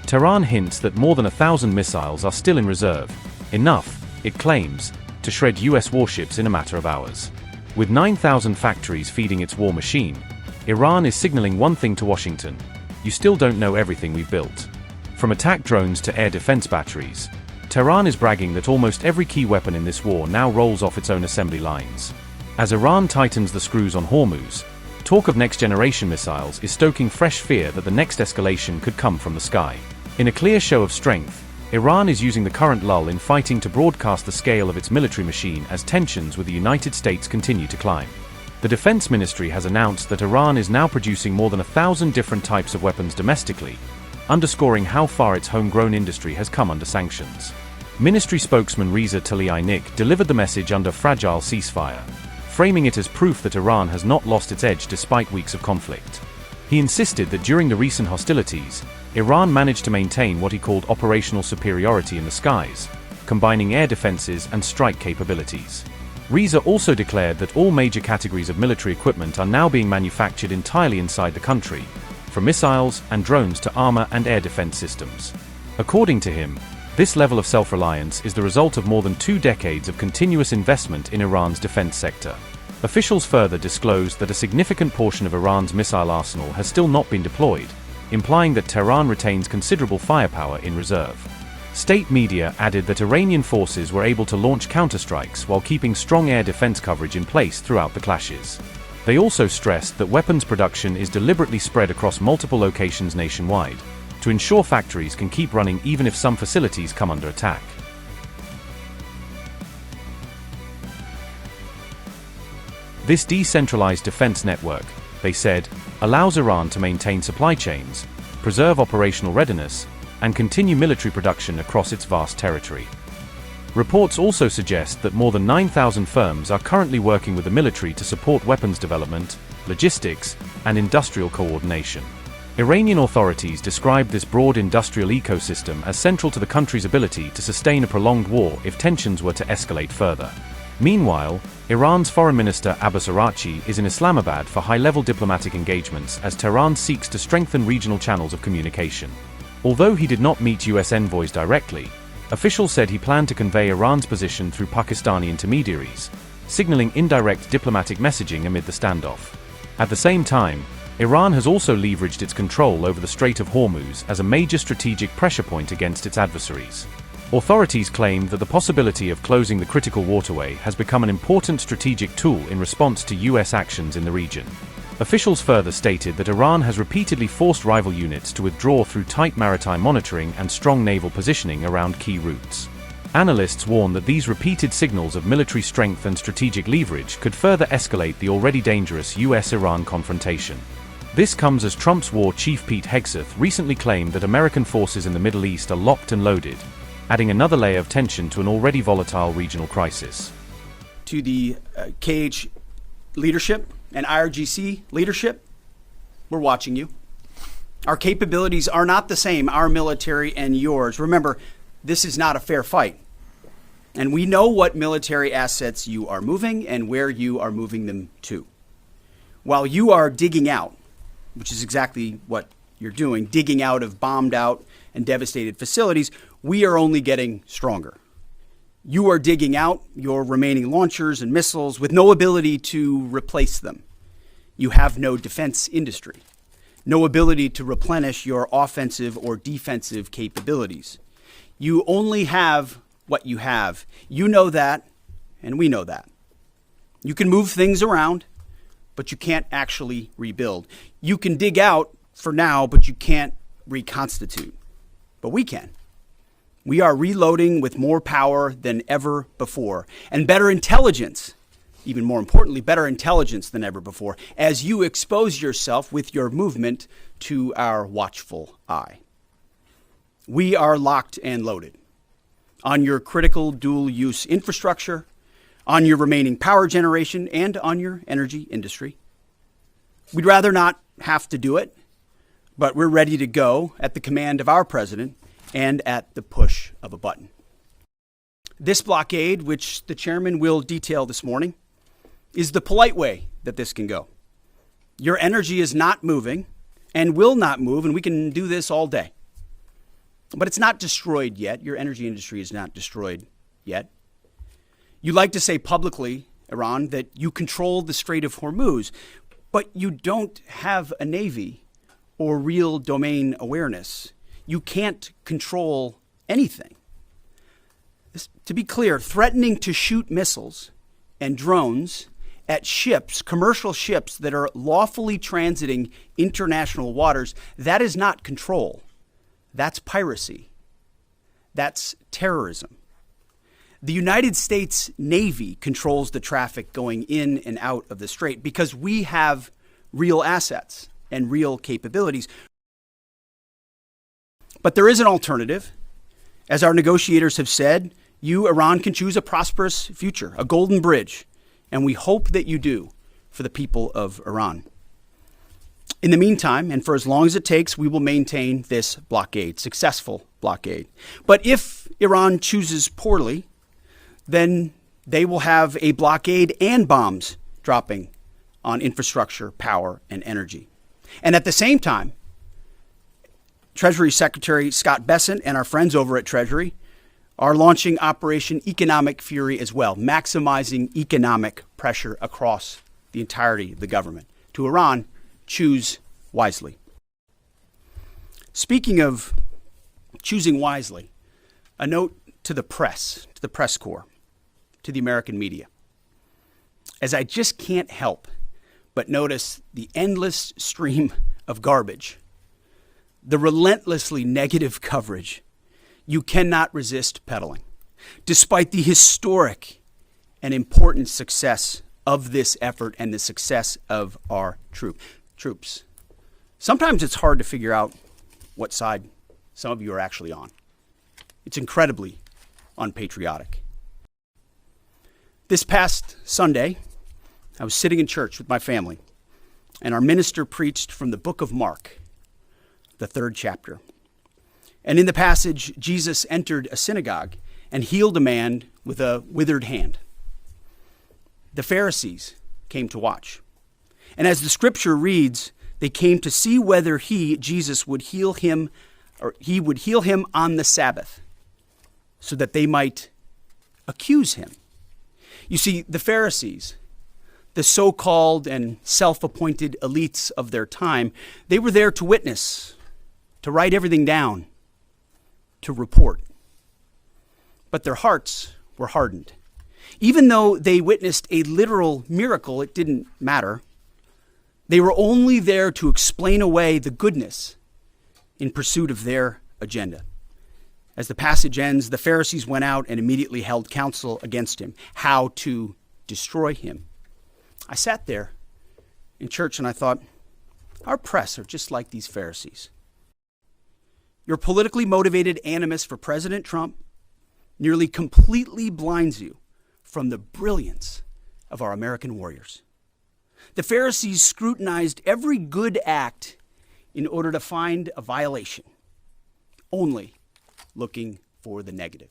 Tehran hints that more than 1,000 missiles are still in reserve, enough, it claims, to shred US warships in a matter of hours. With 9,000 factories feeding its war machine, Iran is signaling one thing to Washington: you still don't know everything we've built. From attack drones to air defense batteries, Tehran is bragging that almost every key weapon in this war now rolls off its own assembly lines. As Iran tightens the screws on Hormuz, talk of next-generation missiles is stoking fresh fear that the next escalation could come from the sky. In a clear show of strength, Iran is using the current lull in fighting to broadcast the scale of its military machine as tensions with the United States continue to climb. The Defense Ministry has announced that Iran is now producing more than 1,000 different types of weapons domestically, underscoring how far its homegrown industry has come under sanctions. Ministry spokesman Reza Tlaibek delivered the message under fragile ceasefire, framing it as proof that Iran has not lost its edge despite weeks of conflict. He insisted that during the recent hostilities, Iran managed to maintain what he called operational superiority in the skies, combining air defenses and strike capabilities. Reza also declared that all major categories of military equipment are now being manufactured entirely inside the country, from missiles and drones to armor and air defense systems. According to him, this level of self-reliance is the result of more than 2 decades of continuous investment in Iran's defense sector. Officials further disclosed that a significant portion of Iran's missile arsenal has still not been deployed, implying that Tehran retains considerable firepower in reserve. State media added that Iranian forces were able to launch counterstrikes while keeping strong air defense coverage in place throughout the clashes. They also stressed that weapons production is deliberately spread across multiple locations nationwide, to ensure factories can keep running even if some facilities come under attack. This decentralized defense network, they said, allows Iran to maintain supply chains, preserve operational readiness, and continue military production across its vast territory. Reports also suggest that more than 9,000 firms are currently working with the military to support weapons development, logistics, and industrial coordination. Iranian authorities described this broad industrial ecosystem as central to the country's ability to sustain a prolonged war if tensions were to escalate further. Meanwhile, Iran's Foreign Minister Abbas Araghchi is in Islamabad for high-level diplomatic engagements as Tehran seeks to strengthen regional channels of communication. Although he did not meet US envoys directly, officials said he planned to convey Iran's position through Pakistani intermediaries, signaling indirect diplomatic messaging amid the standoff. At the same time, Iran has also leveraged its control over the Strait of Hormuz as a major strategic pressure point against its adversaries. Authorities claimed that the possibility of closing the critical waterway has become an important strategic tool in response to US actions in the region. Officials further stated that Iran has repeatedly forced rival units to withdraw through tight maritime monitoring and strong naval positioning around key routes. Analysts warn that these repeated signals of military strength and strategic leverage could further escalate the already dangerous US-Iran confrontation. This comes as Trump's war chief Pete Hegseth recently claimed that American forces in the Middle East are locked and loaded, adding another layer of tension to an already volatile regional crisis. To the KH leadership and IRGC leadership, we're watching you. Our capabilities are not the same, our military and yours. Remember, this is not a fair fight. And we know what military assets you are moving and where you are moving them to. While you are digging out, which is exactly what you're doing, digging out of bombed out and devastated facilities, we are only getting stronger. You are digging out your remaining launchers and missiles with no ability to replace them. You have no defense industry, no ability to replenish your offensive or defensive capabilities. You only have what you have. You know that, and we know that. You can move things around, but you can't actually rebuild. You can dig out for now, but you can't reconstitute. But we can. We are reloading with more power than ever before, and better intelligence, even more importantly, better intelligence than ever before, as you expose yourself with your movement to our watchful eye. We are locked and loaded on your critical dual-use infrastructure, on your remaining power generation, and on your energy industry. We'd rather not have to do it, but we're ready to go at the command of our president and at the push of a button. This blockade, which the chairman will detail this morning, is the polite way that this can go. Your energy is not moving and will not move, and we can do this all day. But it's not destroyed yet. Your energy industry is not destroyed yet. You like to say publicly, Iran, that you control the Strait of Hormuz, but you don't have a navy or real domain awareness. You can't control anything. To be clear, threatening to shoot missiles and drones at ships, commercial ships that are lawfully transiting international waters, that is not control. That's piracy. That's terrorism. The United States Navy controls the traffic going in and out of the strait because we have real assets and real capabilities. But there is an alternative. As our negotiators have said, you, Iran, can choose a prosperous future, a golden bridge, and we hope that you do for the people of Iran. In the meantime, and for as long as it takes, we will maintain this blockade, successful blockade. But if Iran chooses poorly, then they will have a blockade and bombs dropping on infrastructure, power, and energy. And at the same time, Treasury Secretary Scott Bessent and our friends over at Treasury are launching Operation Economic Fury as well, maximizing economic pressure across the entirety of the government. To Iran, choose wisely. Speaking of choosing wisely, a note to the press corps, to the American media. As I just can't help but notice the endless stream of garbage, the relentlessly negative coverage, you cannot resist peddling, despite the historic and important success of this effort and the success of our troops. Sometimes it's hard to figure out what side some of you are actually on. It's incredibly unpatriotic. This past Sunday, I was sitting in church with my family, and our minister preached from the book of Mark, the 3rd chapter. And in the passage, Jesus entered a synagogue and healed a man with a withered hand. The Pharisees came to watch. And as the scripture reads, they came to see whether Jesus, would heal him, or he would heal him on the Sabbath, so that they might accuse him. You see, the Pharisees, the so-called and self-appointed elites of their time, they were there to witness, to write everything down, to report. But their hearts were hardened. Even though they witnessed a literal miracle, it didn't matter. They were only there to explain away the goodness in pursuit of their agenda. As the passage ends, the Pharisees went out and immediately held counsel against him, how to destroy him. I sat there in church and I thought, our press are just like these Pharisees. Your politically motivated animus for President Trump nearly completely blinds you from the brilliance of our American warriors. The Pharisees scrutinized every good act in order to find a violation, only looking for the negative.